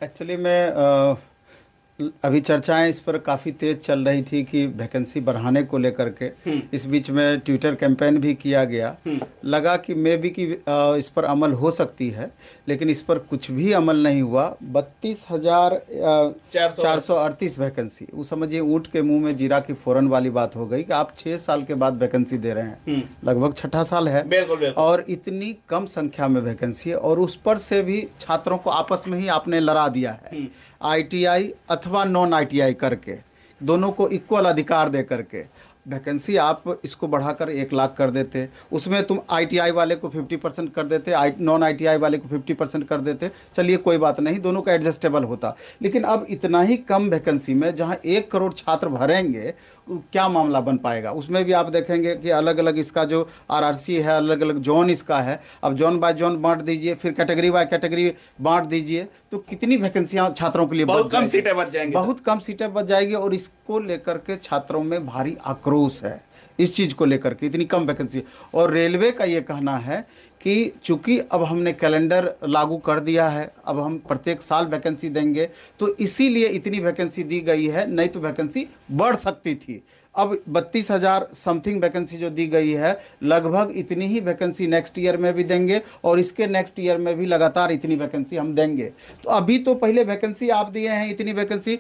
Actually मैं अभी चर्चाएं इस पर काफ़ी तेज़ चल रही थी कि वैकेंसी बढ़ाने को लेकर के। इस बीच में ट्विटर कैंपेन भी किया गया। लगा कि मे बी कि इस पर अमल हो सकती है, लेकिन इस पर कुछ भी अमल नहीं हुआ। 32,438 वैकेंसी, वो समझिए ऊँट के मुंह में जीरा की फोरन वाली बात हो गई कि आप 6 साल के बाद वैकेंसी दे रहे हैं। लगभग छठा साल है। बिल्कुल बिल्कुल। और इतनी कम संख्या में वैकेंसी है, और उस पर से भी छात्रों को आपस में ही आपने लड़ा दिया है। आईटीआई अथवा नॉन आईटीआई करके दोनों को इक्वल अधिकार दे करके वैकेंसी आप इसको बढ़ाकर 1 लाख कर देते, उसमें तुम आईटीआई वाले को 50% कर देते, नॉन आईटीआई वाले को 50% कर देते, चलिए कोई बात नहीं, दोनों का एडजस्टेबल होता। लेकिन अब इतना ही कम वैकेंसी में जहां 1 करोड़ छात्र भरेंगे, क्या मामला बन पाएगा? उसमें भी आप देखेंगे कि अलग अलग इसका जो आरआरसी है, अलग अलग जोन इसका है। अब जोन बाय जोन बांट दीजिए, फिर कैटेगरी बाय कैटेगरी बांट दीजिए, तो कितनी वैकेंसियां छात्रों के लिए बहुत कम सीटें बच जाएंगी, बहुत कम सीटें बच जाएगी। और इसको लेकर के छात्रों में भारी आक्रोश है, इस चीज़ को लेकर के इतनी कम वैकेंसी। और रेलवे का ये कहना है कि चूंकि अब हमने कैलेंडर लागू कर दिया है, अब हम प्रत्येक साल वैकेंसी देंगे, तो इसीलिए इतनी वैकेंसी दी गई है, नहीं तो वैकेंसी बढ़ सकती थी। अब 32,000 समथिंग वैकेंसी जो दी गई है, लगभग इतनी ही वैकेंसी नेक्स्ट ईयर में भी देंगे, और इसके नेक्स्ट ईयर में भी लगातार इतनी वैकेंसी हम देंगे। तो अभी तो पहले वैकेंसी आप दिए हैं, इतनी वैकेंसी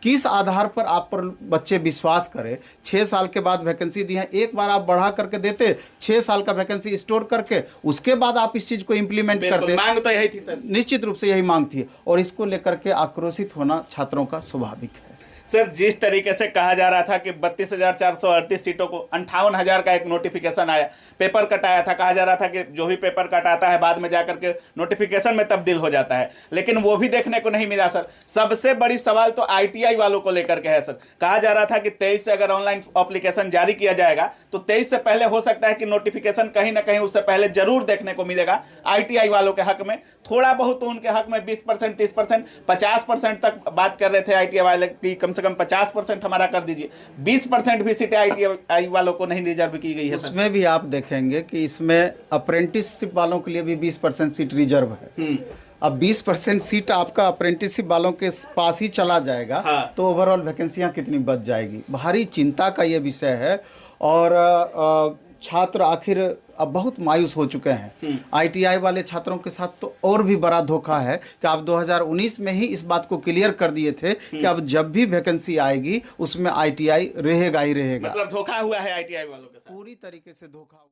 किस आधार पर आप पर बच्चे विश्वास करें? 6 साल के बाद वैकेंसी दी है, एक बार आप बढ़ा करके देते, 6 साल का वैकेंसी स्टोर करके, उसके बाद आप इस चीज़ को इंप्लीमेंट करते। मांग तो यही थी सर, निश्चित रूप से यही मांग थी, और इसको लेकर के आक्रोशित होना छात्रों का स्वाभाविक है। सर जिस तरीके से कहा जा रहा था कि 32,438 सीटों को 58,000 का एक नोटिफिकेशन आया, पेपर कट आया था, कहा जा रहा था कि जो भी पेपर कट आता है बाद में जाकर के नोटिफिकेशन में तब्दील हो जाता है, लेकिन वो भी देखने को नहीं मिला। सर सबसे बड़ी सवाल तो आईटीआई वालों को लेकर के है। सर कहा जा रहा था कि 23 से अगर ऑनलाइन एप्लीकेशन जारी किया जाएगा तो 23 से पहले हो सकता है कि नोटिफिकेशन कहीं ना कहीं उससे पहले जरूर देखने को मिलेगा आईटीआई वालों के हक में। थोड़ा बहुत तो उनके हक में 20%, 30%, 50% तक बात कर रहे थे आईटीआई वाले की, कम से कम 50% हमारा कर दीजिए। 20% भी सीटें आईटीआई वालों को नहीं रिजर्व की गई है। उसमें भी आप देखेंगे कि इसमें अप्रेंटिसशिप वालों के लिए भी 20% सीट रिजर्व है। अब 20% सीट आपका अप्रेंटिसशिप वालों के पास ही चला जाएगा। हाँ। तो ओवरऑल वैकेंसियां कितनी बच जाएगी? भारी चिंता का ये विषय है। और छात्र आखिर अब बहुत मायूस हो चुके हैं। आईटीआई वाले छात्रों के साथ तो और भी बड़ा धोखा है कि आप 2019 में ही इस बात को क्लियर कर दिए थे कि अब जब भी वैकेंसी आएगी उसमें आईटीआई रहेगा ही रहेगा। मतलब धोखा हुआ है आईटीआई वालों के साथ, पूरी तरीके से धोखा।